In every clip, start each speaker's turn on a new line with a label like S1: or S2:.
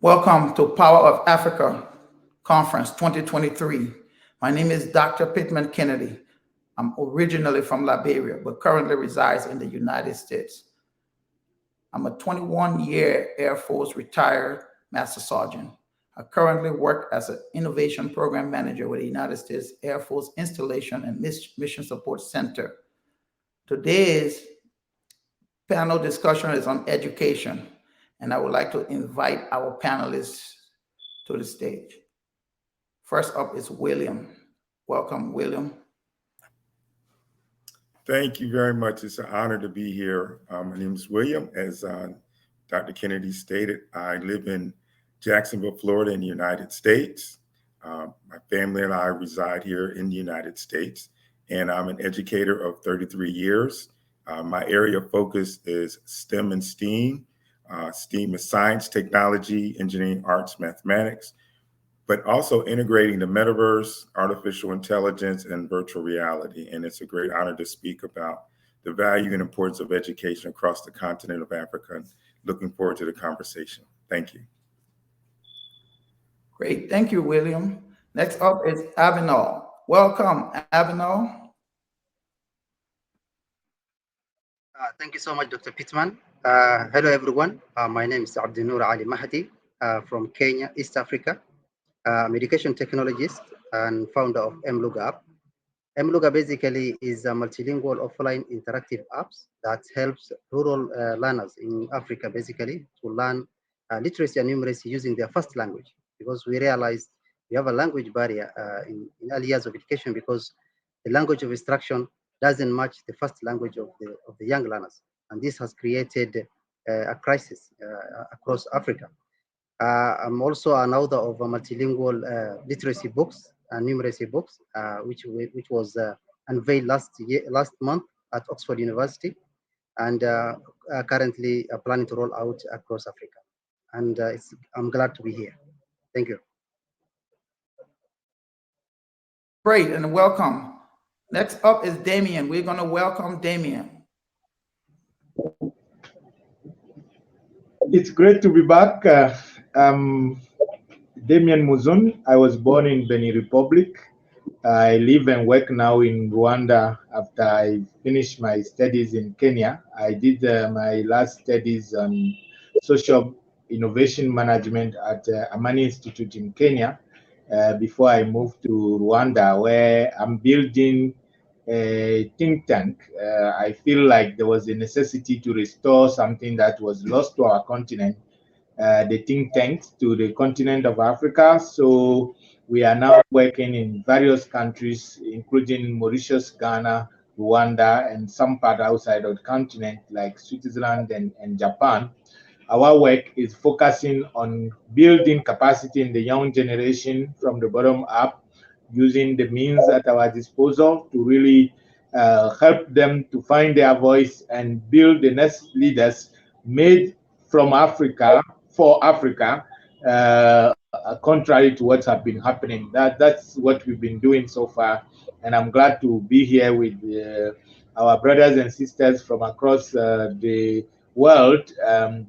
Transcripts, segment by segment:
S1: Welcome to Power of Africa Conference 2023. My name is Dr. Pittman Kennedy. I'm originally from Liberia, but currently resides in the United States. I'm a 21-year Air Force retired Master Sergeant. I currently work as an Innovation Program Manager with the United States Air Force Installation and Mission Support Center. Today's panel discussion is on education, and I would like to invite our panelists to the stage. First up is William. Welcome, William.
S2: Thank you very much. It's an honor to be here. My name is William. As Dr. Kennedy stated, I live in Jacksonville, Florida in the United States. My family and I reside here in the United States, and I'm an educator of 33 years. My area of focus is STEM and STEAM. STEAM is science, technology, engineering, arts, mathematics, but also integrating the metaverse, artificial intelligence, and virtual reality. And it's a great honor to speak about the value and importance of education across the continent of Africa. Looking forward to the conversation. Thank you.
S1: Great. Thank you, William. Next up is Abhinav. Welcome, Abhinav.
S3: Thank you so much, Dr. Pittman. Hello, everyone. My name is Abdinur Ali Mahdi from Kenya, East Africa. I'm education technologist and founder of Mluga app. Mluga basically is a multilingual offline interactive apps that helps rural learners in Africa basically to learn literacy and numeracy using their first language, because we realized we have a language barrier in early years of education because the language of instruction doesn't match the first language of the young learners. And this has created a crisis across Africa. I'm also an author of a multilingual literacy books and numeracy books, which was unveiled last month at Oxford University, and currently planning to roll out across Africa. And I'm glad to be here. Thank you.
S1: Great, and welcome. Next up is Damien. We're going to welcome Damien.
S4: It's great to be back. Damien Muzun. I was born in Benin Republic. I live and work now in Rwanda after I finished my studies in Kenya. I did my last studies on social innovation management at Amani Institute in Kenya before I moved to Rwanda, where I'm building a think tank. I feel like there was a necessity to restore something that was lost to our continent, the think tanks to the continent of Africa. So we are now working in various countries, including Mauritius, Ghana, Rwanda, and some part outside of the continent, like Switzerland and Japan. Our work is focusing on building capacity in the young generation from the bottom up, using the means at our disposal to really help them to find their voice and build the next leaders made from Africa for Africa, contrary to what has been happening. That's what we've been doing so far, and I'm glad to be here with our brothers and sisters from across the world,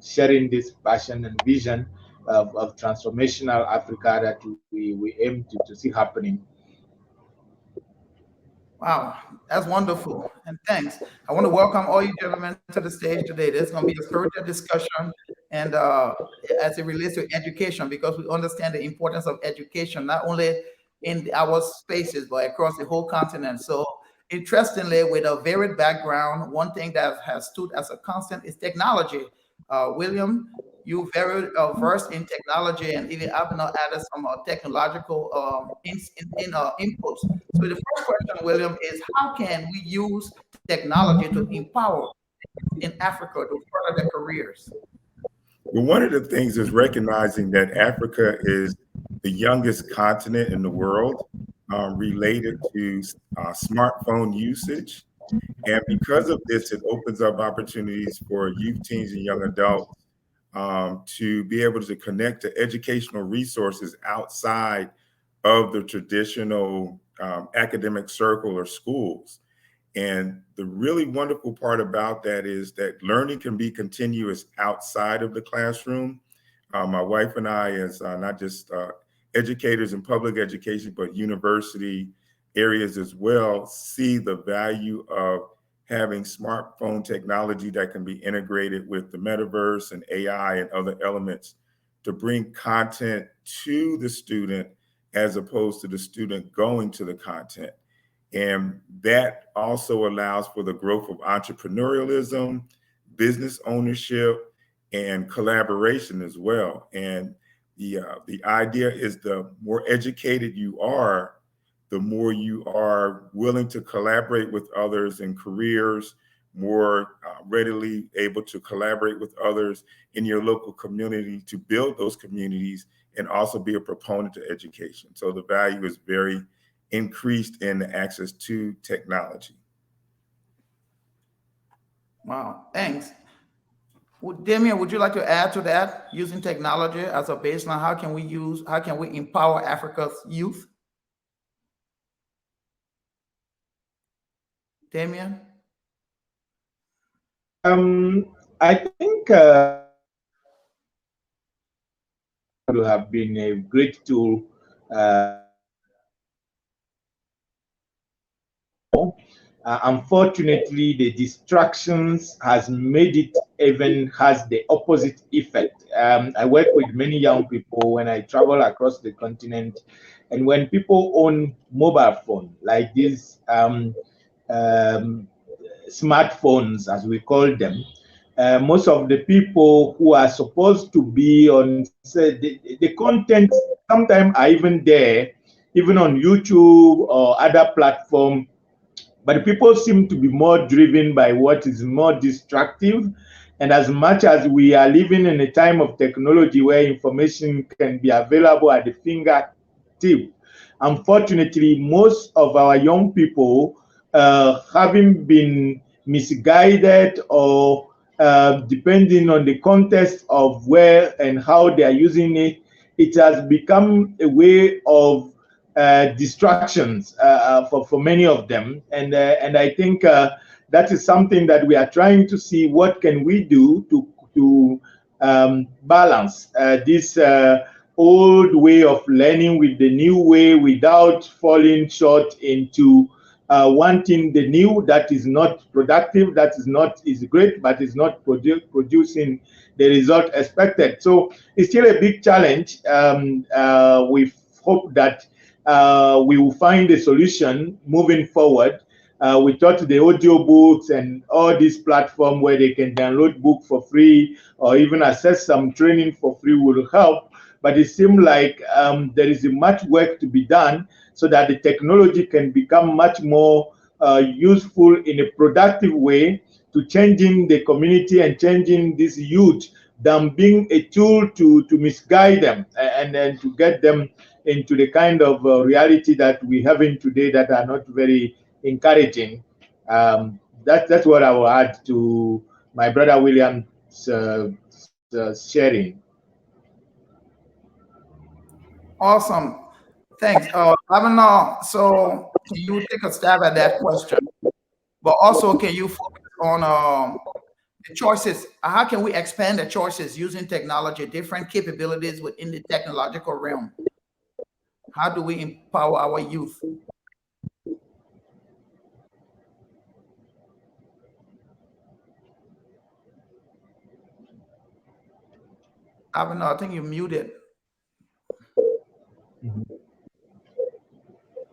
S4: sharing this passion and vision of transformational Africa that we aim to see happening.
S1: Wow, that's wonderful. And thanks. I want to welcome all you gentlemen to the stage today. There's going to be a spirited discussion and as it relates to education, because we understand the importance of education, not only in our spaces, but across the whole continent. So interestingly, with a varied background, one thing that has stood as a constant is technology. William, you very versed in technology, and even Abner added some technological inputs. So the first question, William, is how can we use technology to empower in Africa to further their careers?
S2: Well, one of the things is recognizing that Africa is the youngest continent in the world related to smartphone usage. And because of this, it opens up opportunities for youth, teens, and young adults to be able to connect to educational resources outside of the traditional academic circle or schools. And the really wonderful part about that is that learning can be continuous outside of the classroom. My wife and I, as not just educators in public education, but university areas as well, see the value of having smartphone technology that can be integrated with the metaverse and AI and other elements to bring content to the student as opposed to the student going to the content. And that also allows for the growth of entrepreneurialism, business ownership, and collaboration as well. And the idea is the more educated you are, the more you are willing to collaborate with others in careers, more readily able to collaborate with others in your local community to build those communities and also be a proponent to education. So the value is very increased in the access to technology.
S1: Wow, thanks. Damien, would you like to add to that, using technology as a baseline? How can we empower Africa's youth? Damien?
S4: I think will have been a great tool. Unfortunately, the distractions has made it even has the opposite effect. I work with many young people when I travel across the continent, and when people own mobile phone like these smartphones, as we call them, most of the people who are supposed to be on the content sometimes are even there, even on YouTube or other platform, but people seem to be more driven by what is more destructive. And as much as we are living in a time of technology where information can be available at the fingertip, unfortunately, most of our young people, having been misguided or depending on the context of where and how they are using it, it has become a way of distractions for many of them, and I think that is something that we are trying to see what can we do to balance this old way of learning with the new way without falling short into wanting the new that is not productive, that is great, but is not producing the result expected. So it's still a big challenge. We hope that we will find a solution moving forward. We thought the audiobooks and all these platforms where they can download book for free or even access some training for free will help. But it seems like there is much work to be done so that the technology can become much more useful in a productive way to changing the community and changing this youth than being a tool to misguide them and then to get them into the kind of reality that we have in today that are not very encouraging. That's what I will add to my brother William's sharing.
S1: Awesome. Thanks. Abhinav, so can you take a stab at that question? But also, can you focus on the choices? How can we expand the choices using technology, different capabilities within the technological realm? How do we empower our youth? Abhinav, I think you're muted.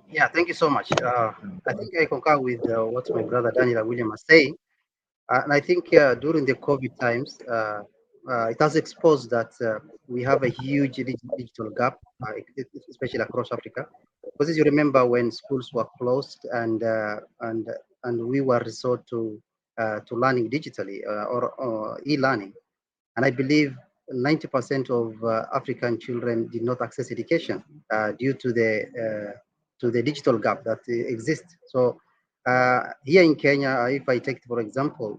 S3: Yeah, thank you so much. I think I concur with what my brother Daniel William was saying. And I think during the COVID times, it has exposed that we have a huge digital gap, especially across Africa. Because as you remember, when schools were closed and we were resort to learning digitally or e-learning, and I believe 90% of African children did not access education due to the digital gap that exists. So here in Kenya, if I take for example,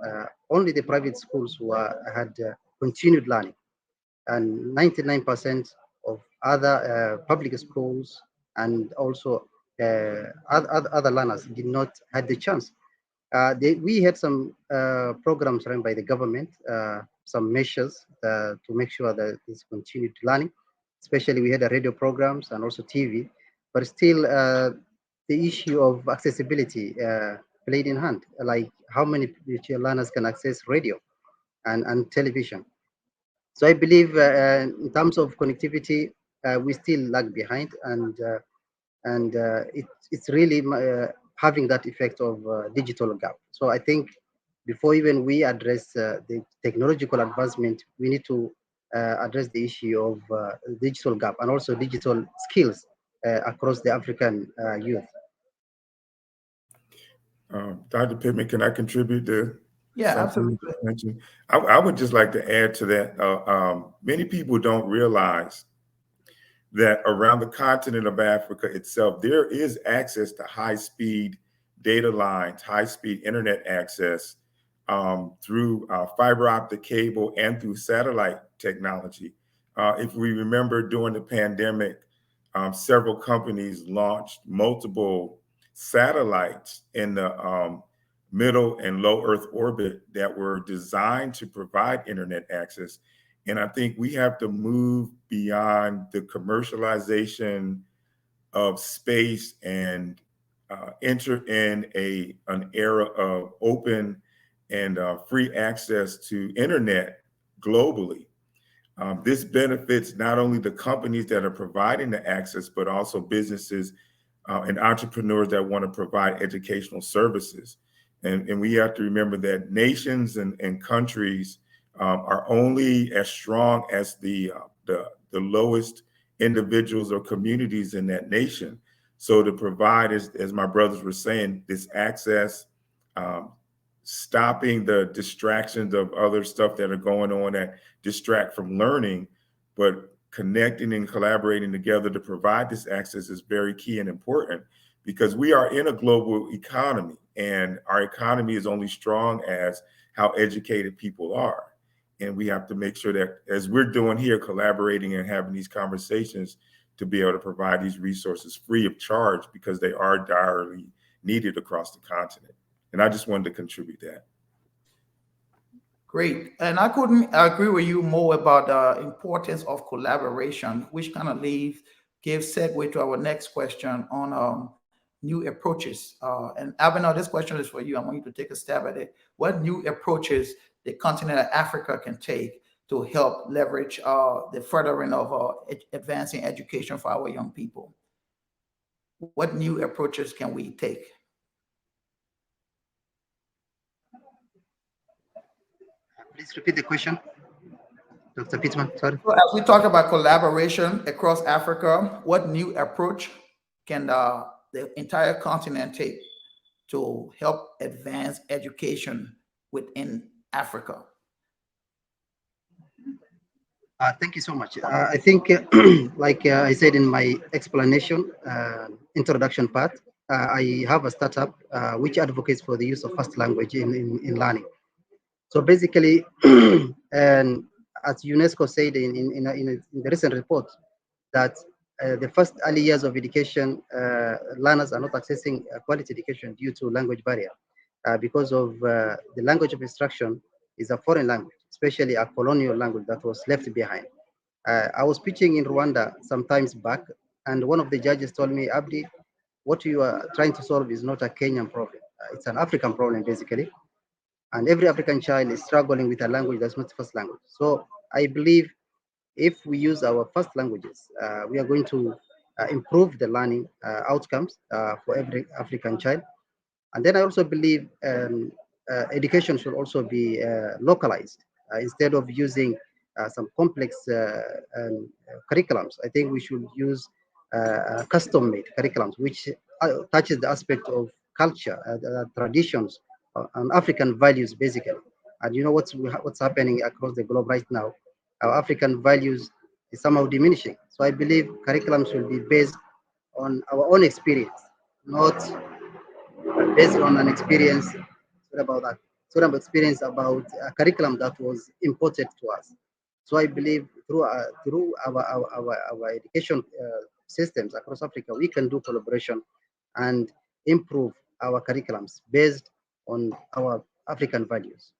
S3: only the private schools had continued learning, and 99% of other public schools and also other learners did not had the chance. We had some programs run by the government, some measures to make sure that this continued learning. Especially, we had a radio programs and also TV, but still, the issue of accessibility played in hand. Like how many learners can access radio and television. So I believe in terms of connectivity, we still lag behind, and it's really having that effect of digital gap. So I think before even we address the technological advancement, we need to address the issue of digital gap and also digital skills across the African youth.
S2: Dr. Pittman, can I contribute to
S1: Yeah,
S2: something you
S1: absolutely.
S2: mentioned? I would just like to add to that. Many people don't realize that around the continent of Africa itself, there is access to high-speed data lines, high-speed internet access through fiber optic cable and through satellite technology. If we remember during the pandemic, several companies launched multiple satellites in the middle and low Earth orbit that were designed to provide internet access. And I think we have to move beyond the commercialization of space and enter in an era of open and free access to internet globally. This benefits not only the companies that are providing the access, but also businesses and entrepreneurs that want to provide educational services. And we have to remember that nations and countries are only as strong as the lowest individuals or communities in that nation. So to provide, as my brothers were saying, this access, stopping the distractions of other stuff that are going on that distract from learning, but connecting and collaborating together to provide this access is very key and important, because we are in a global economy and our economy is only strong as how educated people are. And we have to make sure that, as we're doing here, collaborating and having these conversations, to be able to provide these resources free of charge, because they are direly needed across the continent. And I just wanted to contribute that.
S1: Great. And I couldn't agree with you more about the importance of collaboration, which kind of gives segue to our next question on new approaches. And Abhinav, this question is for you. I want you to take a stab at it. What new approaches the continent of Africa can take to help leverage the furthering of advancing education for our young people? What new approaches can we take?
S3: Please repeat the question, Dr. Pittman. Sorry.
S1: So as we talk about collaboration across Africa, what new approach can the entire continent take to help advance education within Africa?
S3: Thank you so much. I think, like I said in my explanation, introduction part, I have a startup which advocates for the use of first language in learning. So basically, and as UNESCO said in the recent report, that the first early years of education, learners are not accessing quality education due to language barrier, because of the language of instruction is a foreign language, especially a colonial language that was left behind. I was preaching in Rwanda some times back, and one of the judges told me, Abdi, what you are trying to solve is not a Kenyan problem. It's an African problem, basically. And every African child is struggling with a language that's not first language. So I believe if we use our first languages, we are going to improve the learning outcomes for every African child. And then I also believe education should also be localized instead of using some complex curriculums. I think we should use custom-made curriculums, which touches the aspect of culture, traditions, and African values, basically. And you know what's happening across the globe right now? Our African values is somehow diminishing. So I believe curriculum should be based on our own experience, not based on an experience. What about that? Sort of experience about a curriculum that was imported to us. So I believe through our education systems across Africa, we can do collaboration and improve our curriculums based on our African values.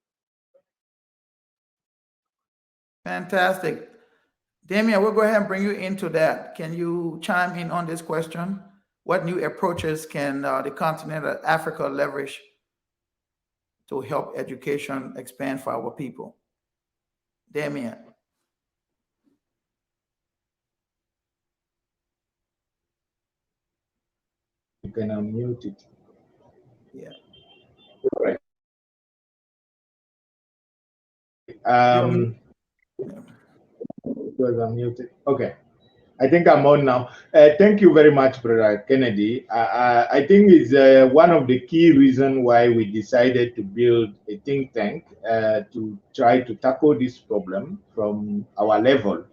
S1: Fantastic. Damien, we'll go ahead and bring you into that. Can you chime in on this question? What new approaches can the continent of Africa leverage to help education expand for our people? Damien.
S4: You can unmute it.
S1: Yeah.
S4: Right. It was unmuted. Okay. I think I'm on now. Thank you very much, Brother Kennedy. I think it's one of the key reasons why we decided to build a think tank to try to tackle this problem from our level.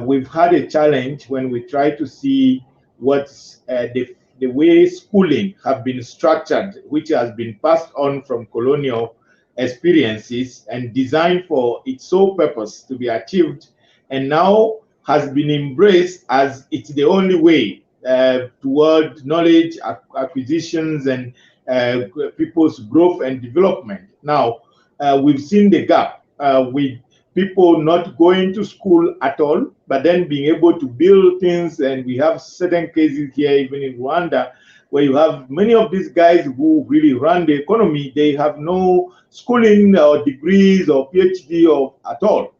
S4: We've had a challenge when we try to see what's the way schooling have been structured, which has been passed on from colonial experiences and designed for its sole purpose to be achieved, and now has been embraced as it's the only way toward knowledge acquisitions and people's growth and development. Now, we've seen the gap with people not going to school at all, but then being able to build things. And we have certain cases here, even in Rwanda, where you have many of these guys who really run the economy. They have no schooling or degrees or PhD or at all.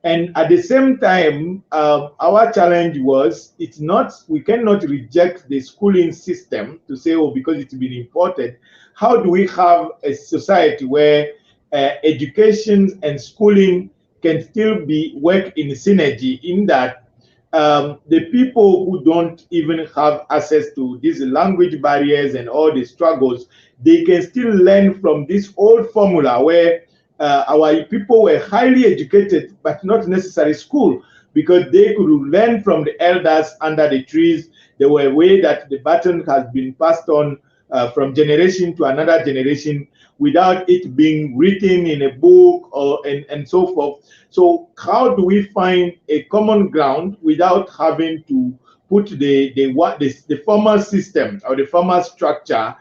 S4: And at the same time, our challenge was we cannot reject the schooling system to say, oh, because it's been imported. How do we have a society where education and schooling can still work in synergy, in that the people who don't even have access to these language barriers and all the struggles, they can still learn from this old formula where our people were highly educated, but not necessarily school, because they could learn from the elders under the trees. There were a way that the baton has been passed on from generation to another generation without it being written in a book and so forth. So how do we find a common ground without having to put the former system or the former structure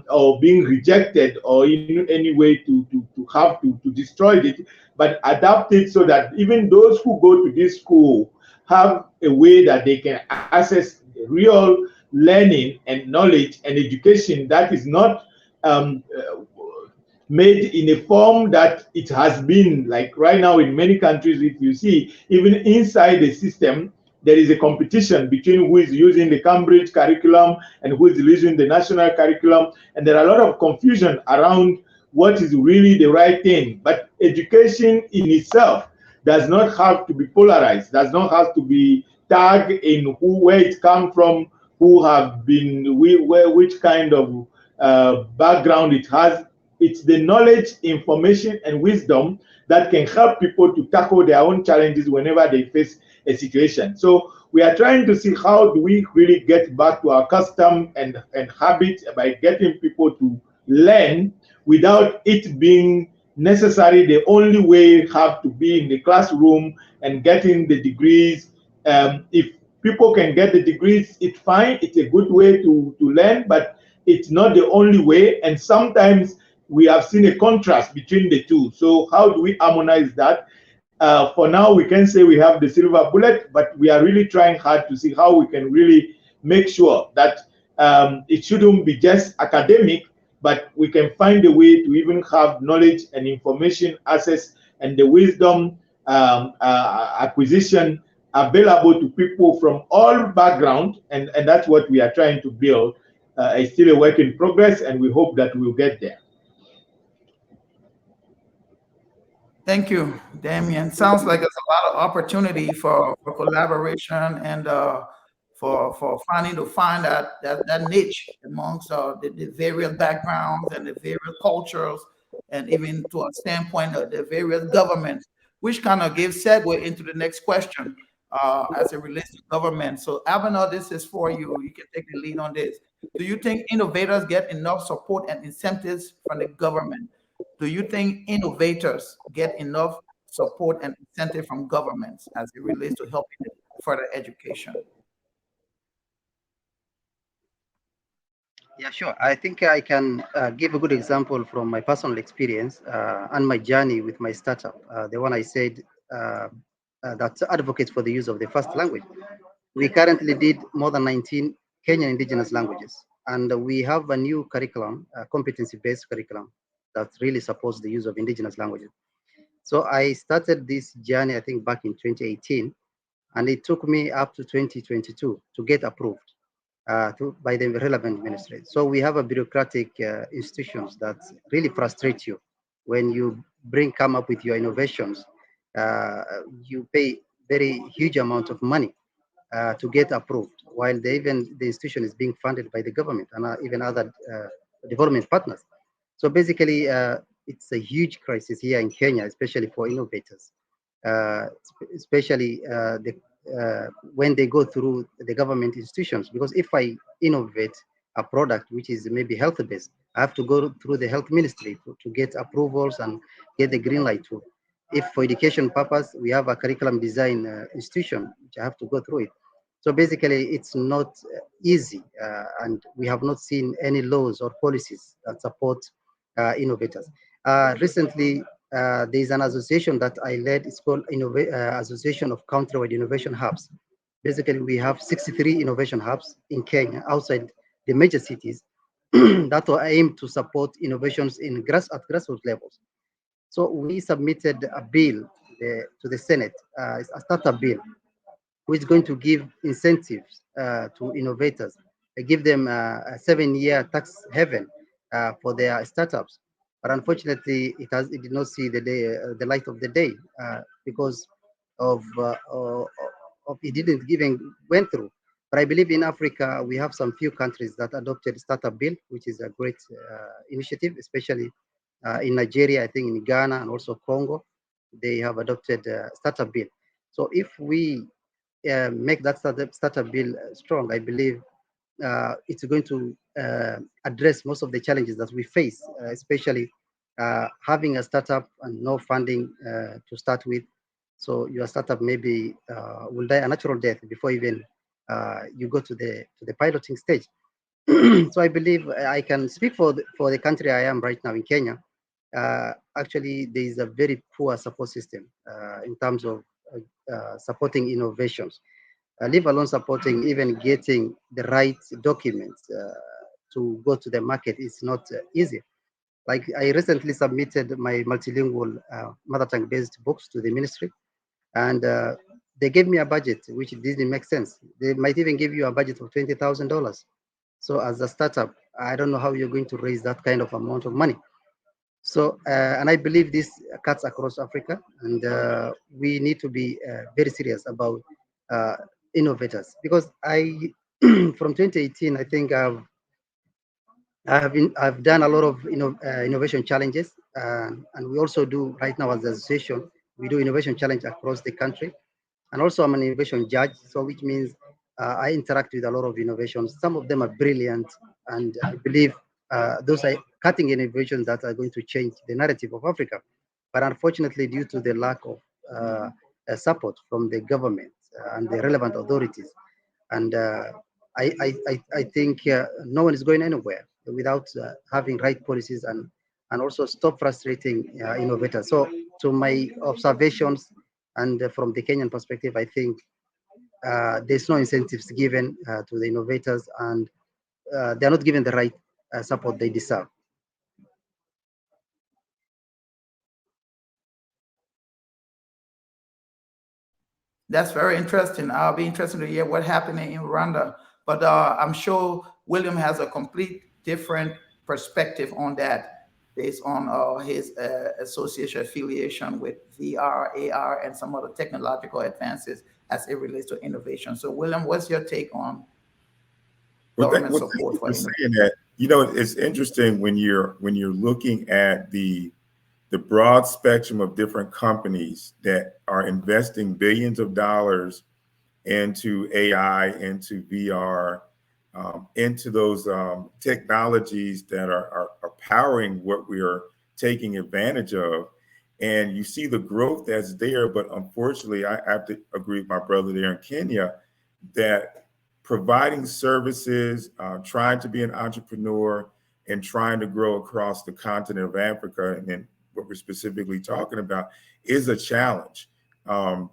S4: or being rejected or in any way to have to destroy it, but adapt it so that even those who go to this school have a way that they can access real learning and knowledge and education that is not made in a form that it has been, like right now in many countries. If you see, even inside the system, there is a competition between who is using the Cambridge curriculum and who is using the national curriculum. And there are a lot of confusion around what is really the right thing. But education in itself does not have to be polarized, does not have to be tagged in where it comes from, who have been, which kind of background it has. It's the knowledge, information, and wisdom that can help people to tackle their own challenges whenever they face a situation. So we are trying to see how do we really get back to our custom and habit by getting people to learn without it being necessary the only way have to be in the classroom and getting the degrees. If people can get the degrees, it's fine. It's a good way to learn, but it's not the only way. And sometimes we have seen a contrast between the two. So how do we harmonize that? For now, we can say we have the silver bullet, but we are really trying hard to see how we can really make sure that it shouldn't be just academic, but we can find a way to even have knowledge and information access and the wisdom acquisition available to people from all backgrounds, and that's what we are trying to build. It's still a work in progress, and we hope that we'll get there.
S1: Thank you, Damien. Sounds like there's a lot of opportunity for collaboration and for find that niche amongst the various backgrounds and the various cultures, and even to a standpoint of the various governments, which kind of gives segue into the next question as it relates to government. So Abner, this is for you. You can take the lead on this. Do you think innovators get enough support and incentives from the government? Do you think innovators get enough support and incentive from governments as it relates to helping further education?
S3: Yeah, sure. I think I can give a good example from my personal experience and my journey with my startup. The one I said that advocates for the use of the first language. We currently did more than 19 Kenyan indigenous languages, and we have a new curriculum, a competency-based curriculum that really supports the use of indigenous languages. So I started this journey, I think, back in 2018, and it took me up to 2022 to get approved by the relevant ministry. So we have a bureaucratic institutions that really frustrate you when you come up with your innovations. Uh, you pay very huge amount of money to get approved, while even the institution is being funded by the government and even other development partners. So basically, it's a huge crisis here in Kenya, especially for innovators, especially when they go through the government institutions. Because if I innovate a product which is maybe health based, I have to go through the health ministry to get approvals and get the green light to. If for education purpose, we have a curriculum design institution, which I have to go through it. So basically, it's not easy, and we have not seen any laws or policies that support innovators. Recently, there is an association that I led. It's called Association of Countrywide Innovation Hubs. Basically, we have 63 innovation hubs in Kenya outside the major cities that are aimed to support innovations at grassroots levels. So we submitted a bill to the Senate, a startup bill, which is going to give incentives to innovators, give them a 7-year tax haven for their startups. But unfortunately, it did not see the light of the day because of it didn't even went through. But I believe in Africa we have some few countries that adopted startup bill, which is a great initiative, especially in Nigeria, I think in Ghana and also Congo, they have adopted startup bill. So if we make that startup bill strong, I believe it's going to address most of the challenges that we face, especially having a startup and no funding to start with. So your startup maybe will die a natural death before even you go to the piloting stage. So I believe I can speak for the country I am right now in Kenya. Actually, there is a very poor support system in terms of supporting innovations, leave alone supporting even getting the right documents to go to the market is not easy. Like I recently submitted my multilingual mother tongue based books to the ministry, and they gave me a budget which didn't make sense. They might even give you a budget of $20,000. So as a startup, I don't know how you're going to raise that kind of amount of money. So, and I believe this cuts across Africa, and we need to be very serious about uh, innovators because from 2018, I think I've done a lot of innovation challenges, and we also do right now as an association, we do innovation challenge across the country, and also I'm an innovation judge, so which means I interact with a lot of innovations. Some of them are brilliant, and I believe those are cutting innovations that are going to change the narrative of Africa. But unfortunately, due to the lack of support from the government and the relevant authorities, and I think no one is going anywhere without having right policies and also stop frustrating innovators. So, to my observations and from the Kenyan perspective, I think there's no incentives given to the innovators, and they're not given the right support they deserve.
S1: That's very interesting. I'll be interested to hear what happened in Rwanda. But I'm sure William has a complete different perspective on that based on his association affiliation with VR, AR, and some other technological advances as it relates to innovation. So, William, what's your take on government support for innovation?
S2: Saying that, you know, it's interesting when you're looking at the broad spectrum of different companies that are investing billions of dollars into AI, into VR, into those technologies that are powering what we are taking advantage of. And you see the growth that's there, but unfortunately, I have to agree with my brother there in Kenya that providing services, trying to be an entrepreneur, and trying to grow across the continent of Africa, and then what we're specifically talking about, is a challenge.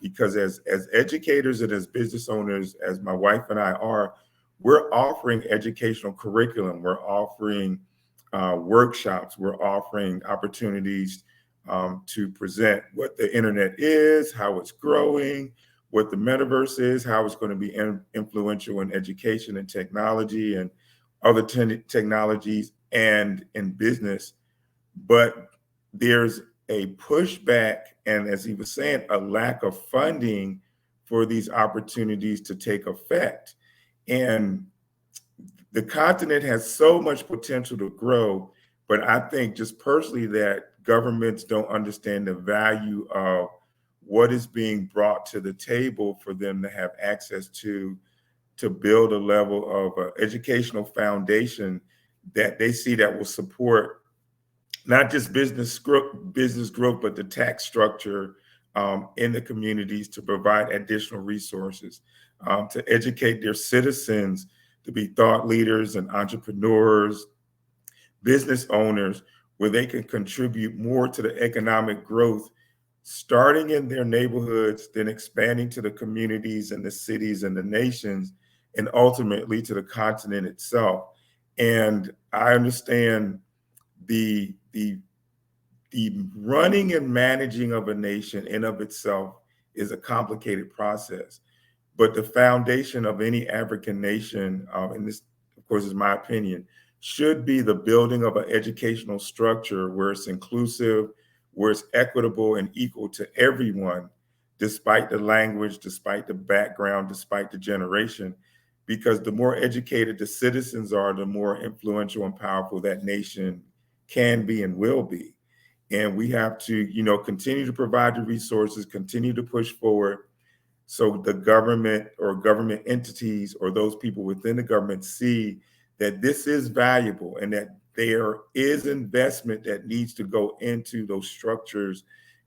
S2: Because as educators and as business owners, as my wife and I are, we're offering educational curriculum, we're offering workshops, we're offering opportunities to present what the internet is, how it's growing, what the metaverse is, how it's going to be influential in education and technology and other technologies and in business. But there's a pushback, and as he was saying, a lack of funding for these opportunities to take effect. And the continent has so much potential to grow, but I think just personally that governments don't understand the value of what is being brought to the table for them to have access to build a level of educational foundation that they see that will support not just business growth, but the tax structure in the communities, to provide additional resources, to educate their citizens to be thought leaders and entrepreneurs, business owners, where they can contribute more to the economic growth, starting in their neighborhoods, then expanding to the communities and the cities and the nations, and ultimately to the continent itself. And I understand the running and managing of a nation in of itself is a complicated process. But the foundation of any African nation, and this, of course, is my opinion, should be the building of an educational structure where it's inclusive, where it's equitable and equal to everyone, despite the language, despite the background, despite the generation. Because the more educated the citizens are, the more influential and powerful that nation can be and will be. And we have to, continue to provide the resources, continue to push forward, so the government or government entities or those people within the government see that this is valuable and that there is investment that needs to go into those structures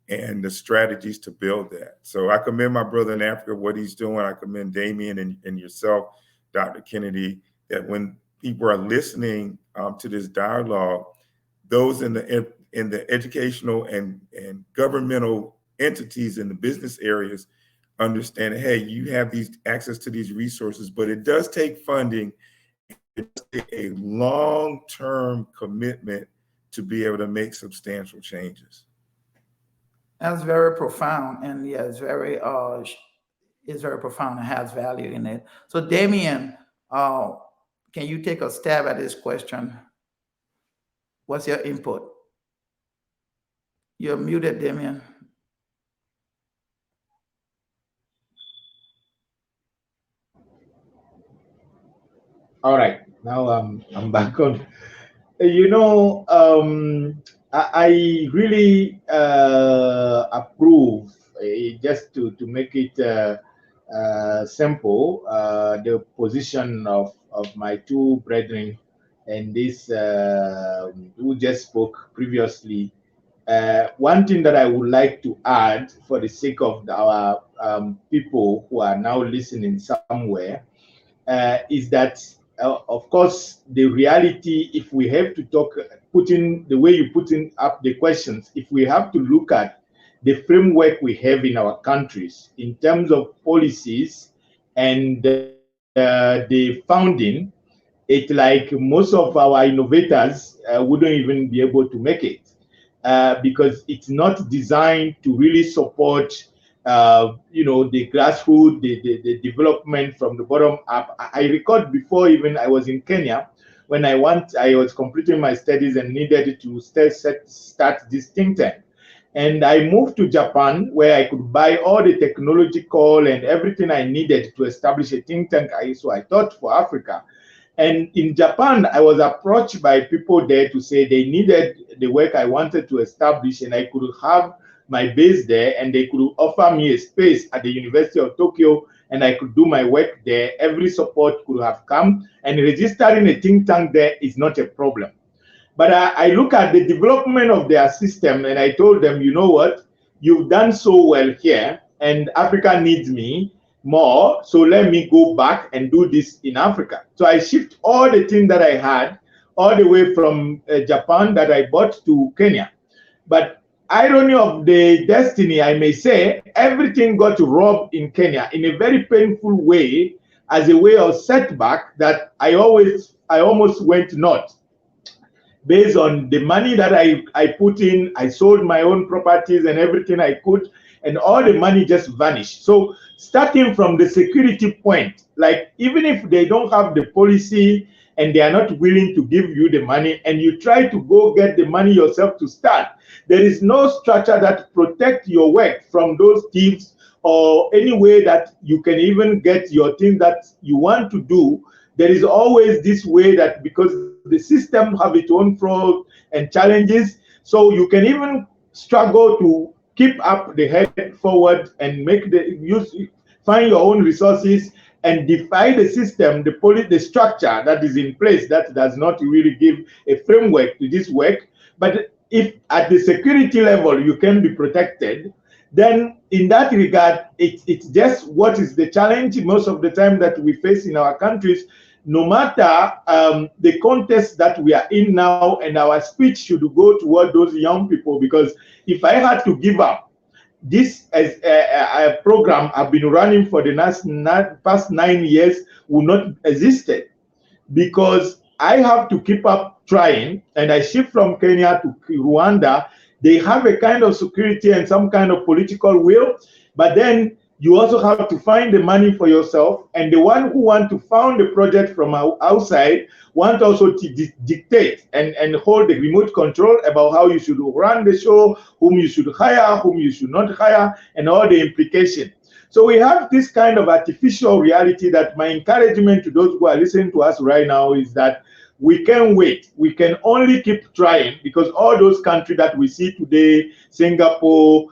S2: and the strategies to build that. So I commend my brother in Africa, what he's doing. I commend Damien and yourself, Dr. Kennedy, that when people are listening to this dialogue, those in the educational and governmental entities in the business areas understand, hey, you have these access to these resources, but it does take funding. It's a long-term commitment to be able to make substantial changes.
S1: That's very profound, and yeah, it's very profound and has value in it. So, Damien, can you take a stab at this question? What's your input? You're muted, Damien.
S4: All right, now I'm back on. I really approve, just to make it simple, the position of my two brethren and this who just spoke previously. One thing that I would like to add for the sake of our people who are now listening somewhere is that of course, the reality, if we have to talk, the way you putting up the questions, if we have to look at the framework we have in our countries in terms of policies and the funding, it's like most of our innovators wouldn't even be able to make it because it's not designed to really support the grassroots, the development from the bottom up. I recall before even I was in Kenya, when I was completing my studies and needed to start this think tank. And I moved to Japan, where I could buy all the technological and everything I needed to establish a think tank. So I thought for Africa. And in Japan, I was approached by people there to say they needed the work I wanted to establish, and I could have my base there, and they could offer me a space at the University of Tokyo, and I could do my work there. Every support could have come, and registering a think tank there is not a problem. But I look at the development of their system, and I told them, you know what, you've done so well here, and Africa needs me. more, so let me go back and do this in Africa. So I shift all the things that I had all the way from Japan that I bought to Kenya. But irony of the destiny, I may say, everything got robbed in Kenya in a very painful way, as a way of setback that I almost went north. Based on the money that I put in, I sold my own properties and everything I could, and all the money just vanished. So starting from the security point, like even if they don't have the policy and they are not willing to give you the money, and you try to go get the money yourself to start, there is no structure that protects your work from those thieves, or any way that you can even get your thing that you want to do. There is always this way that, because the system have its own fraud and challenges, so you can even struggle to keep up the head forward and find your own resources and defy the system, the structure that is in place that does not really give a framework to this work. But if at the security level you can be protected, then in that regard, it's just what is the challenge most of the time that we face in our countries. No matter the context that we are in now, and our speech should go toward those young people, because if I had to give up, this as a program I've been running for the past 9 years would not existed, because I have to keep up trying, and I shift from Kenya to Rwanda. They have a kind of security and some kind of political will, but then you also have to find the money for yourself. And the one who want to found the project from outside want also to dictate and hold the remote control about how you should run the show, whom you should hire, whom you should not hire, and all the implications. So we have this kind of artificial reality that my encouragement to those who are listening to us right now is that we can wait. We can only keep trying, because all those countries that we see today, Singapore,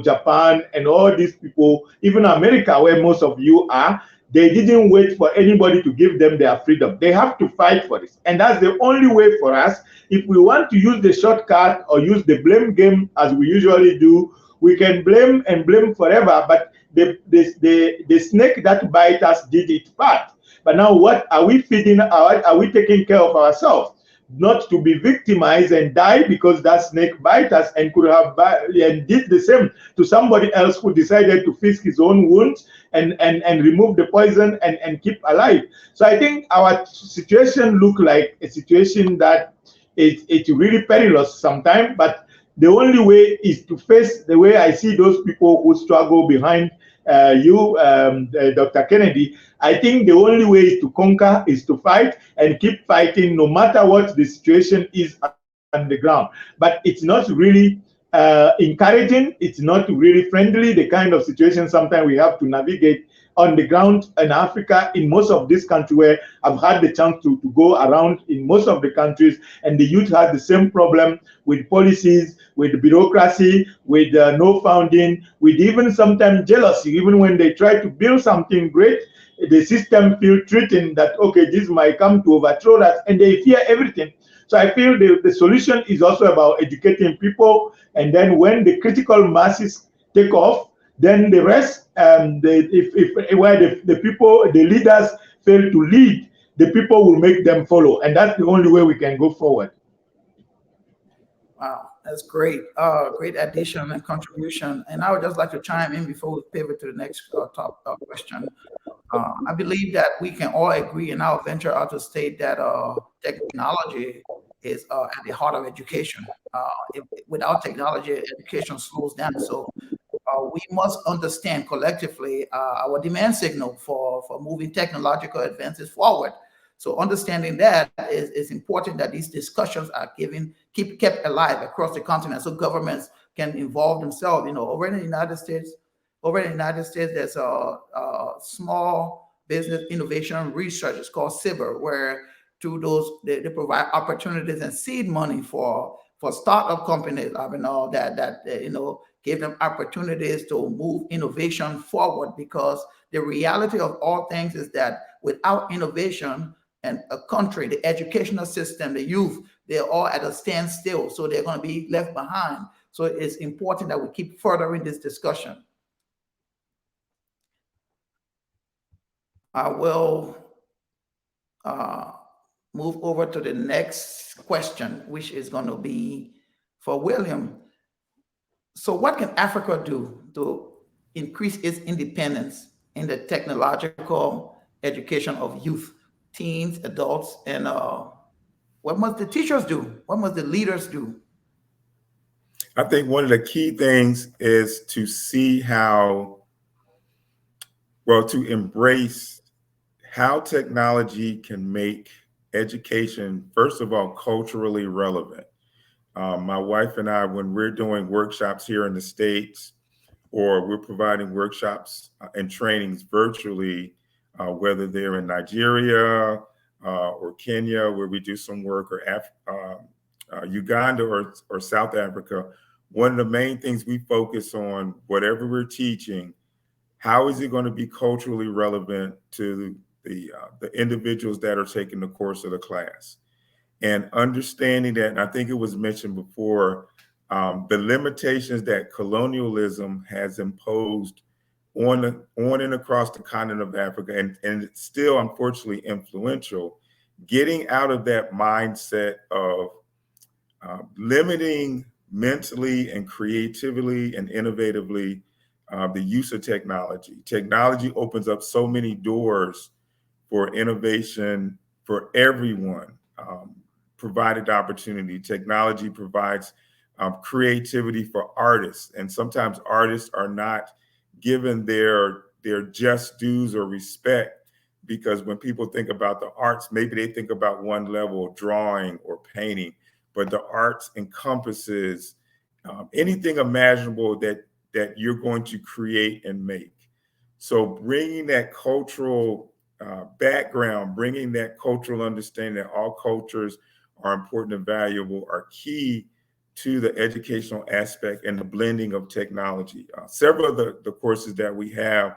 S4: Japan, and all these people, even America, where most of you are, they didn't wait for anybody to give them their freedom. They have to fight for this. And that's the only way for us. If we want to use the shortcut or use the blame game as we usually do, we can blame and blame forever, but the snake that bite us did its part. But now what are we feeding? Are we taking care of ourselves? Not to be victimized and die because that snake bite us, and could have and did the same to somebody else who decided to fix his own wounds and remove the poison and keep alive. So I think our situation look like a situation that it's really perilous sometimes, but the only way is to face the way I see those people who struggle behind Dr. Kennedy. I think the only way is to conquer, is to fight and keep fighting no matter what the situation is on the ground. But it's not really encouraging, it's not really friendly, the kind of situation sometimes we have to navigate on the ground in Africa, in most of this country, where I've had the chance to go around in most of the countries, and the youth has the same problem with policies, with bureaucracy, with no funding, with even sometimes jealousy. Even when they try to build something great, the system feels threatened that, okay, this might come to overthrow us, and they fear everything. So I feel the solution is also about educating people, and then when the critical masses take off, then the rest, where the people, the leaders fail to lead, the people will make them follow, and that's the only way we can go forward.
S1: Wow, that's great. Great addition and contribution. And I would just like to chime in before we pivot to the next top question. I believe that we can all agree, and I'll venture out to state that technology is at the heart of education. Without technology, education slows down. So we must understand collectively our demand signal for moving technological advances forward. So understanding that is important, that these discussions are kept alive across the continent, so governments can involve themselves. Over in the United States, there's a small business innovation research. It's called SBIR, where through those they provide opportunities and seed money for startup companies. That give them opportunities to move innovation forward, because the reality of all things is that without innovation, and a country, the educational system, the youth, they're all at a standstill. So they're going to be left behind. So it's important that we keep furthering this discussion. I will uh, move over to the next question, which is going to be for William. So, what can Africa do to increase its independence in the technological education of youth, teens, adults, and what must the teachers do? What must the leaders do?
S2: I think one of the key things is to see how, well, to embrace how technology can make education, first of all, culturally relevant. My wife and I, when we're doing workshops here in the States, or we're providing workshops and trainings virtually, whether they're in Nigeria or Kenya, where we do some work, or Uganda or South Africa, one of the main things we focus on, whatever we're teaching, how is it going to be culturally relevant to the individuals that are taking the course of the class? And understanding that, and I think it was mentioned before, the limitations that colonialism has imposed on and across the continent of Africa, and it's still unfortunately influential, getting out of that mindset of limiting mentally and creatively and innovatively the use of technology. Technology opens up so many doors for innovation for everyone, provided opportunity. Technology provides creativity for artists, and sometimes artists are not given their just dues or respect, because when people think about the arts, maybe they think about one level, drawing or painting, but the arts encompasses anything imaginable that you're going to create and make. So bringing that cultural background, bringing that cultural understanding that all cultures are important and valuable, are key to the educational aspect and the blending of technology. Several of the courses that we have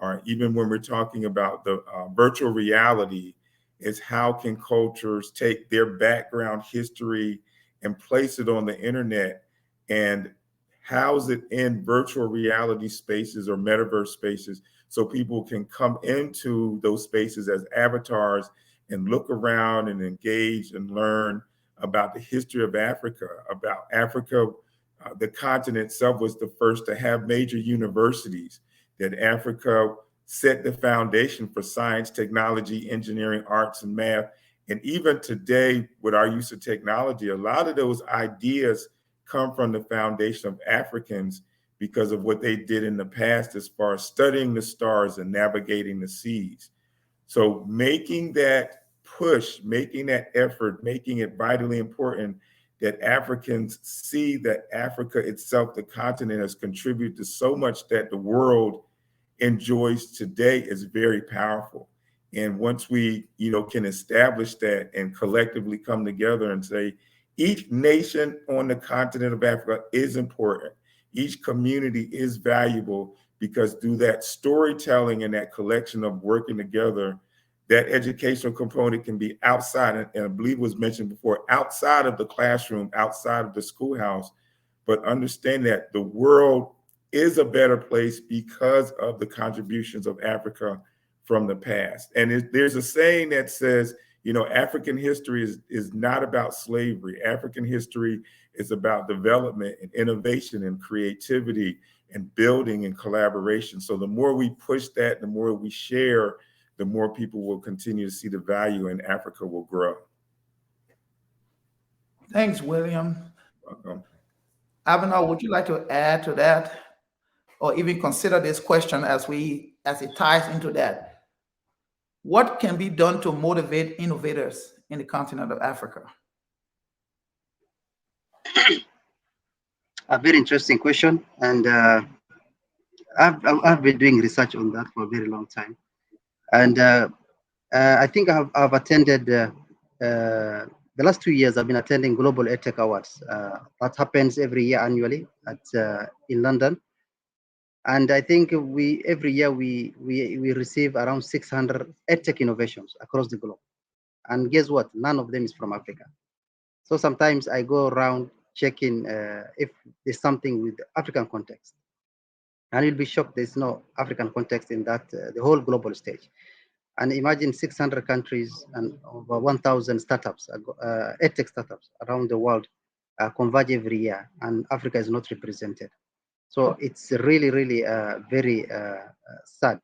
S2: are, even when we're talking about the virtual reality, is how can cultures take their background history and place it on the internet and house it in virtual reality spaces or metaverse spaces, so people can come into those spaces as avatars and look around and engage and learn about the history of Africa, about Africa. The continent itself was the first to have major universities, that Africa set the foundation for science, technology, engineering, arts, and math. And even today, with our use of technology, a lot of those ideas come from the foundation of Africans because of what they did in the past as far as studying the stars and navigating the seas. So making that push, making that effort, making it vitally important that Africans see that Africa itself, the continent, has contributed to so much that the world enjoys today, is very powerful. And once we, can establish that and collectively come together and say, each nation on the continent of Africa is important. Each community is valuable, because through that storytelling and that collection of working together, that educational component can be outside, and I believe it was mentioned before, outside of the classroom, outside of the schoolhouse, but understand that the world is a better place because of the contributions of Africa from the past. And there's a saying that says, African history is not about slavery. African history is about development and innovation and creativity and building and collaboration. So the more we push that, the more we share, the more people will continue to see the value, and Africa will grow.
S1: Thanks, William.
S2: Welcome.
S1: Abhinav, would you like to add to that, or even consider this question as it ties into that? What can be done to motivate innovators in the continent of Africa?
S3: A very interesting question, and I've been doing research on that for a very long time, and I think I've attended the last 2 years. I've been attending Global EdTech Awards. That happens every year annually in London, and I think every year we receive around 600 EdTech innovations across the globe. And guess what? None of them is from Africa. So sometimes I go around checking if there's something with African context, and you'll be shocked there's no African context in that the whole global stage. And imagine 600 countries and over 1,000 startups, edtech startups around the world converge every year, and Africa is not represented. So it's really, really very sad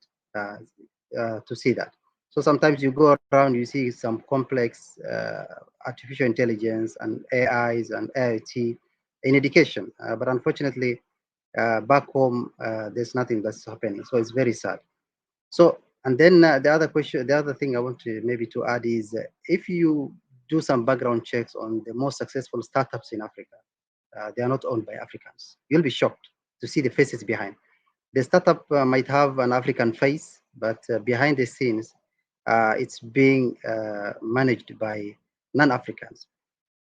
S3: to see that. So sometimes you go around, you see some complex artificial intelligence and AIs and IoT in education, but unfortunately, back home, there's nothing that's happening. So it's very sad. So, and then the other thing I want to maybe to add is if you do some background checks on the most successful startups in Africa, they are not owned by Africans. You'll be shocked to see the faces behind. The startup might have an African face, but behind the scenes, it's being managed by non-Africans.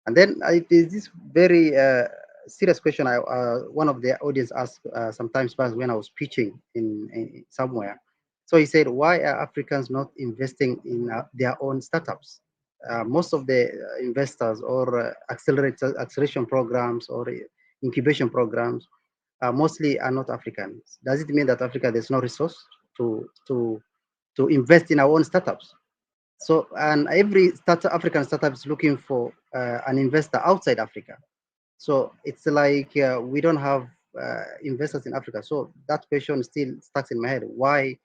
S3: And then there's this very serious question. One of the audience asked sometimes back when I was pitching in somewhere. So he said, "Why are Africans not investing in their own startups? Most of the investors or acceleration programs or incubation programs mostly are not Africans. Does it mean that Africa there's no resource to invest in our own startups?" So, and every African startup is looking for an investor outside Africa. So it's like we don't have investors in Africa. So that question still stuck in my head. Why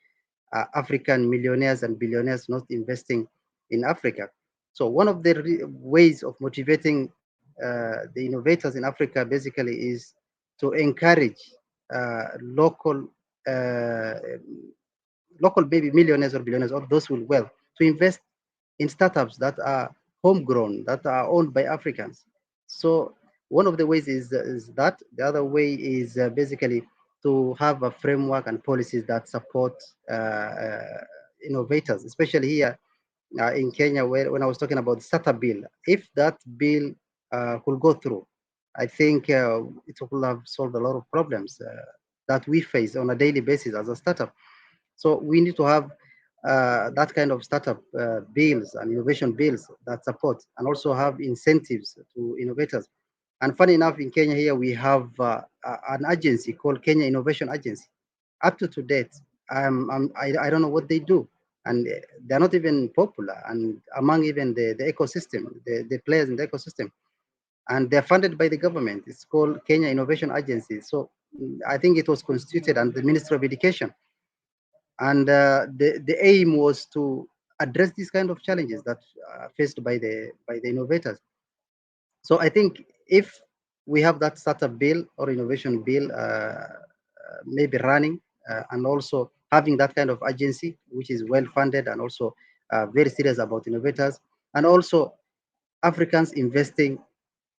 S3: are African millionaires and billionaires not investing in Africa? So one of the ways of motivating the innovators in Africa basically is to encourage local uh, local baby millionaires or billionaires or those with wealth to invest in startups that are homegrown, that are owned by Africans. So one of the ways is that. The other way is basically to have a framework and policies that support innovators, especially here in Kenya, where when I was talking about the startup bill. If that bill could go through, I think it will have solved a lot of problems that we face on a daily basis as a startup. So we need to have that kind of startup bills and innovation bills that support and also have incentives to innovators. And funny enough, in Kenya here, we have an agency called Kenya Innovation Agency. Up to date, I don't know what they do. And they're not even popular and among even the ecosystem, the players in the ecosystem. And they're funded by the government. It's called Kenya Innovation Agency. So I think it was constituted under the Ministry of Education. And the aim was to address these kind of challenges that are faced by the innovators. So I think if we have that startup bill or innovation bill maybe running and also having that kind of agency which is well funded and also very serious about innovators, and also Africans investing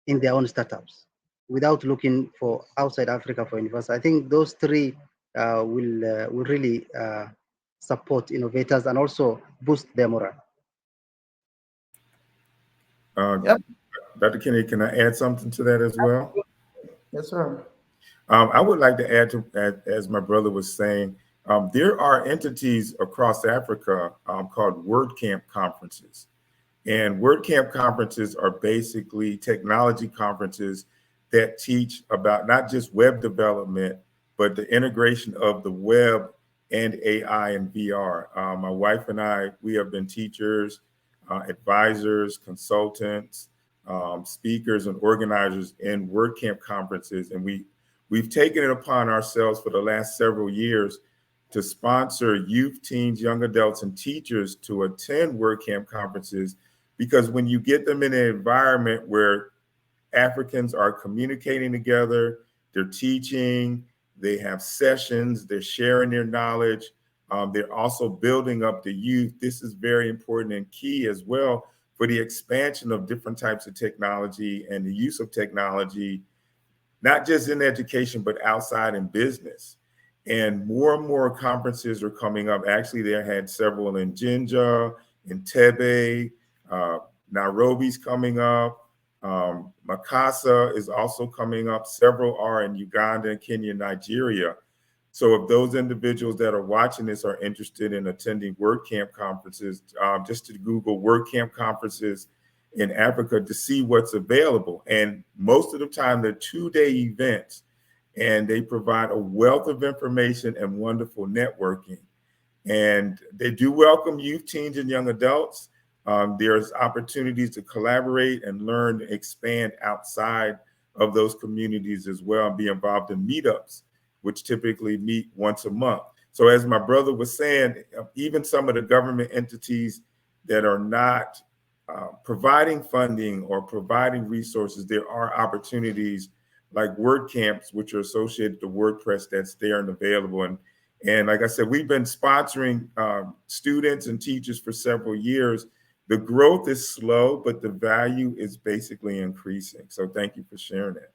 S3: in their own startups without looking for outside Africa for investors. I think those three will really support innovators and also boost their morale.
S1: Yep.
S2: Dr. Kennedy, can I add something to that as well?
S1: Yes, sir.
S2: I would like to add to, as my brother was saying, there are entities across Africa called WordCamp conferences. And WordCamp conferences are basically technology conferences that teach about not just web development, but the integration of the web and AI and VR. My wife and I, we have been teachers, advisors, consultants, speakers, and organizers in WordCamp conferences. And we've taken it upon ourselves for the last several years to sponsor youth, teens, young adults, and teachers to attend WordCamp conferences, because when you get them in an environment where Africans are communicating together, they're teaching, they have sessions, they're sharing their knowledge, they're also building up the youth. This is very important and key as well for the expansion of different types of technology and the use of technology, not just in education, but outside in business. And more conferences are coming up. Actually, they had several in Jinja, in Tebe, Nairobi's coming up. Makasa is also coming up. Several are in Uganda, Kenya, Nigeria. So if those individuals that are watching this are interested in attending WordCamp conferences, just to Google WordCamp conferences in Africa to see what's available. And most of the time, they're 2-day events, and they provide a wealth of information and wonderful networking. And they do welcome youth, teens, and young adults. There's opportunities to collaborate and learn to expand outside of those communities as well, and be involved in meetups, which typically meet once a month. So as my brother was saying, even some of the government entities that are not providing funding or providing resources, there are opportunities like WordCamps, which are associated to WordPress, that's there and available. And like I said, we've been sponsoring students and teachers for several years. The growth is slow, but the value is basically increasing. So thank you for sharing that.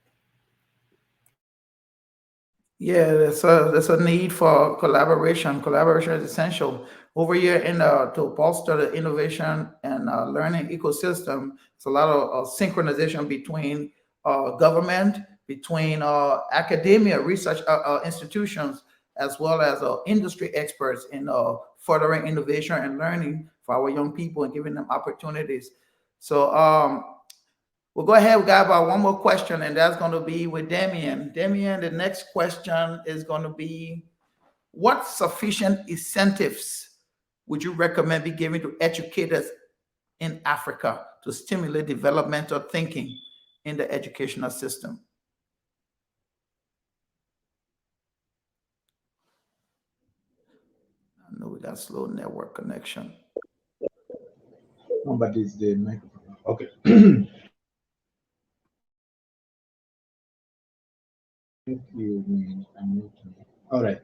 S1: Yeah, there's a need for collaboration. Collaboration is essential. Over here to bolster the innovation and learning ecosystem, it's a lot of synchronization between government, between academia, research institutions, as well as industry experts in furthering innovation and learning for our young people and giving them opportunities. So we'll go ahead. We got about one more question, and that's going to be with Damien. Damien, the next question is going to be, what sufficient incentives would you recommend be given to educators in Africa to stimulate developmental thinking in the educational system? I know we got slow network connection.
S4: No, but it's the microphone. Okay. You may unmute me. All right.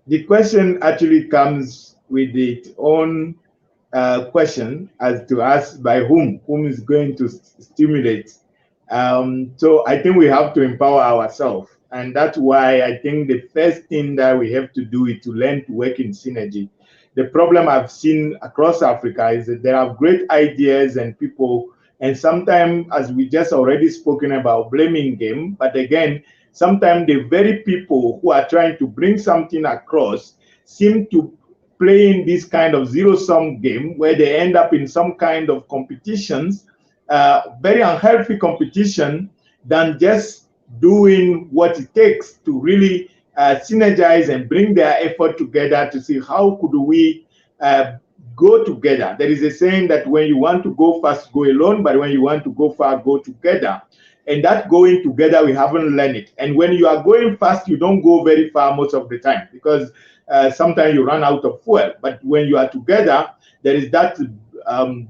S4: The question actually comes with its own question as to ask by whom is going to stimulate. So I think we have to empower ourselves, and that's why I think the first thing that we have to do is to learn to work in synergy. The problem I've seen across Africa is that there are great ideas and people, and sometimes, as we just already spoken about, blaming game, but again, sometimes the very people who are trying to bring something across seem to play in this kind of zero-sum game where they end up in some kind of competitions, very unhealthy competition, than just doing what it takes to really synergize and bring their effort together to see how could we go together. There is a saying that when you want to go fast, go alone, but when you want to go far, go together. And that going together, we haven't learned it. And when you are going fast, you don't go very far most of the time, because sometimes you run out of fuel. But when you are together, there is that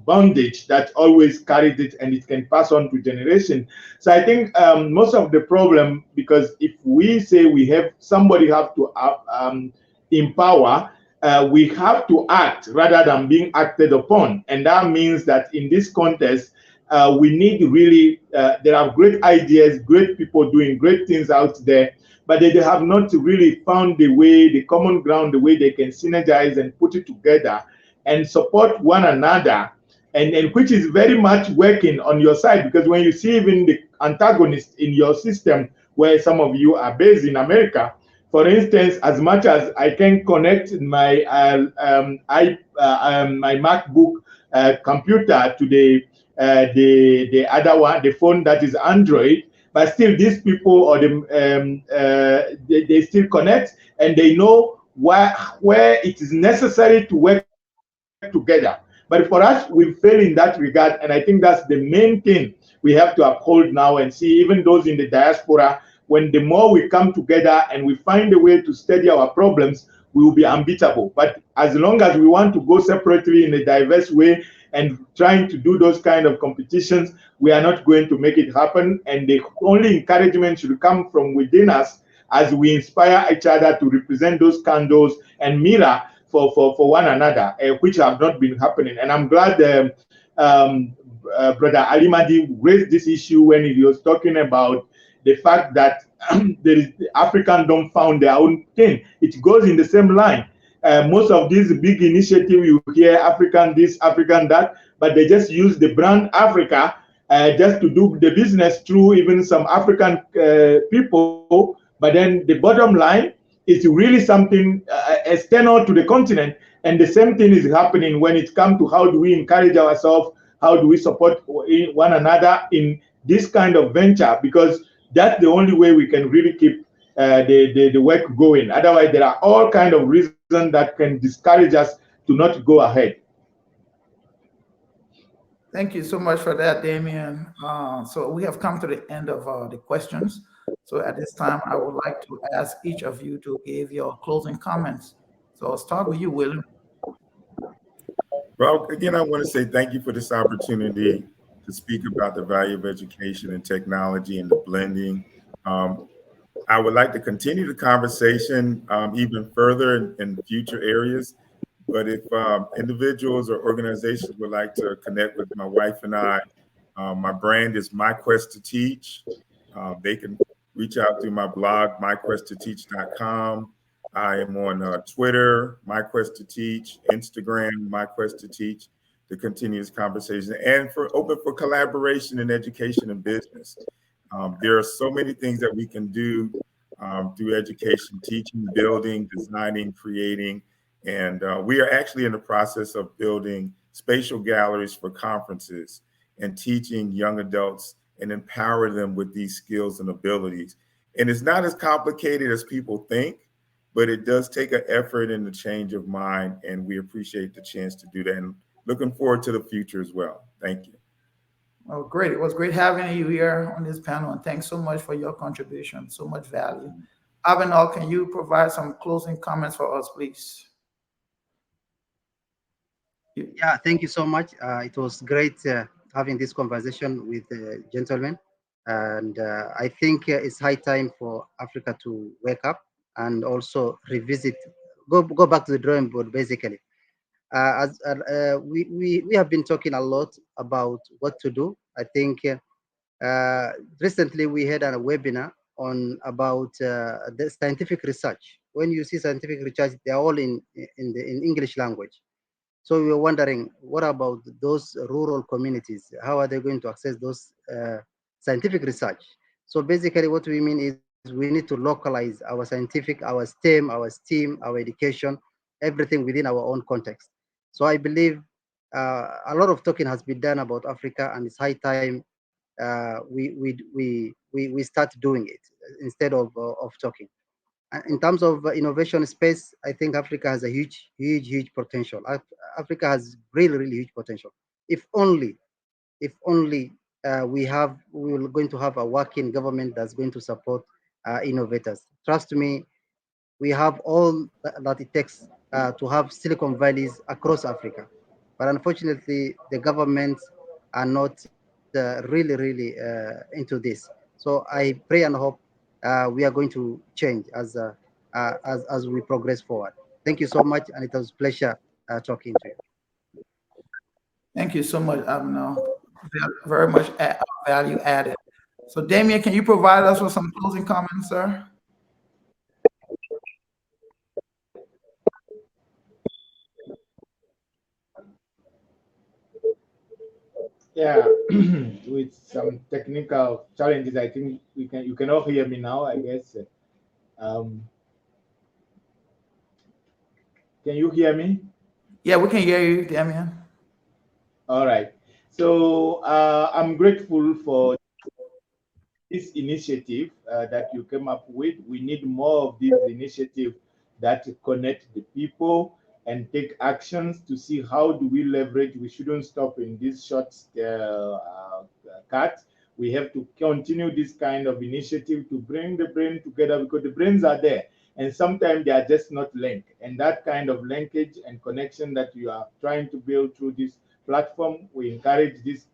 S4: bondage that always carries it, and it can pass on to generation. So I think most of the problem, because if we say we have somebody have to empower, we have to act rather than being acted upon. And that means that in this context, we need really, there are great ideas, great people doing great things out there, but they have not really found the way, the common ground, the way they can synergize and put it together and support one another, and which is very much working on your side, because when you see even the antagonist in your system, where some of you are based in America, for instance, as much as I can connect my my MacBook computer to the other one, the phone that is Android, but still these people or they still connect, and they know where it is necessary to work together. But for us, we fail in that regard, and I think that's the main thing we have to uphold now and see. Even those in the diaspora, when the more we come together and we find a way to study our problems, we will be unbeatable. But as long as we want to go separately in a diverse way and trying to do those kind of competitions, we are not going to make it happen. And the only encouragement should come from within us as we inspire each other to represent those candles and mirror for one another, which have not been happening. And I'm glad Brother Ali Mahdi raised this issue when he was talking about the fact that the Africans don't found their own thing. It goes in the same line. Most of these big initiatives, you hear African this, African that, but they just use the brand Africa just to do the business through even some African people. But then the bottom line is really something external to the continent. And the same thing is happening when it comes to how do we encourage ourselves, how do we support one another in this kind of venture, because that's the only way we can really keep the work going. Otherwise, there are all kind of reasons that can discourage us to not go ahead.
S1: Thank you so much for that, Damien. So we have come to the end of the questions. So at this time, I would like to ask each of you to give your closing comments. So I'll start with you, William.
S2: Well, again, I want to say thank you for this opportunity to speak about the value of education and technology and the blending. I would like to continue the conversation even further in future areas. But if individuals or organizations would like to connect with my wife and I, my brand is My Quest to Teach. They can reach out through my blog, myquesttoteach.com. I am on Twitter, My Quest to Teach, Instagram, My Quest to Teach, to continue this conversation and open for collaboration in education and business. There are so many things that we can do through education, teaching, building, designing, creating. And we are actually in the process of building spatial galleries for conferences and teaching young adults and empower them with these skills and abilities. And it's not as complicated as people think, but it does take an effort and a change of mind. And we appreciate the chance to do that. And looking forward to the future as well. Thank you.
S1: Oh, great. It was great having you here on this panel. And thanks so much for your contribution. So much value. Avinal, can you provide some closing comments for us, please?
S3: Yeah, thank you so much. It was great having this conversation with the gentlemen. And I think it's high time for Africa to wake up and also revisit, go back to the drawing board, basically. We have been talking a lot about what to do. I think recently we had a webinar on about the scientific research. When you see scientific research, they're all in English language. So we were wondering, what about those rural communities? How are they going to access those scientific research? So basically what we mean is we need to localize our scientific, our STEM, our STEAM, our education, everything within our own context. So I believe a lot of talking has been done about Africa, and it's high time we start doing it instead of talking. In terms of innovation space, I think Africa has a huge potential. Africa has really huge potential. If only we will going to have a working government that's going to support innovators. Trust me, we have all that it takes to have Silicon Valleys across Africa. But unfortunately, the governments are not really into this. So I pray and hope we are going to change as we progress forward. Thank you so much, and it was a pleasure talking to you.
S1: Thank you so much, Abno. Very much value added. So, Damien, can you provide us with some closing comments, sir?
S4: Yeah, with some technical challenges, I think you can all hear me now, I guess. Can you hear me?
S1: Yeah, we can hear you, Damien.
S4: All right. So I'm grateful for this initiative that you came up with. We need more of these initiatives that connect the people and take actions to see how do we leverage. We shouldn't stop in this short cut. We have to continue this kind of initiative to bring the brain together, because the brains are there and sometimes they are just not linked. And that kind of linkage and connection that you are trying to build through this platform, we encourage this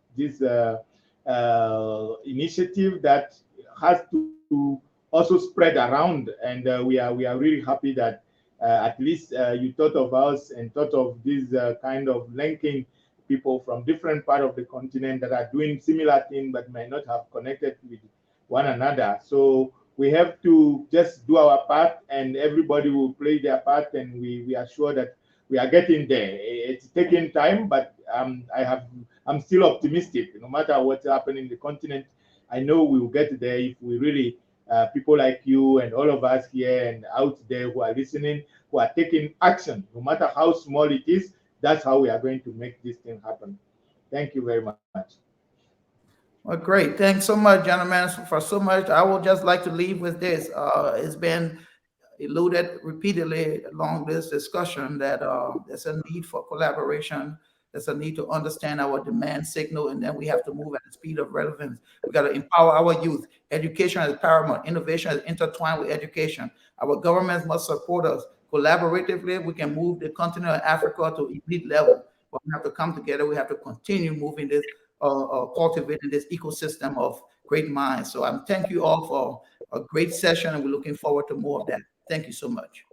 S4: initiative that has to also spread around. And we are really happy that at least you thought of us and thought of this kind of linking people from different part of the continent that are doing similar things but may not have connected with one another. So we have to just do our part, and everybody will play their part, and we are sure that we are getting there. It's taking time, but I'm still optimistic. No matter what's happening in the continent, I know we will get there if we really, people like you and all of us here and out there who are listening, who are taking action, no matter how small it is. That's how we are going to make this thing happen. Thank you very much.
S1: Well, great. Thanks so much, gentlemen, for so much. I would just like to leave with this. It's been alluded repeatedly along this discussion that there's a need for collaboration. There's a need to understand our demand signal, and then we have to move at the speed of relevance. We got to empower our youth. Education is paramount. Innovation is intertwined with education. Our governments must support us. Collaboratively, we can move the continent of Africa to elite level. But we have to come together. We have to continue moving this, cultivating this ecosystem of great minds. So I thank you all for a great session, and we're looking forward to more of that. Thank you so much.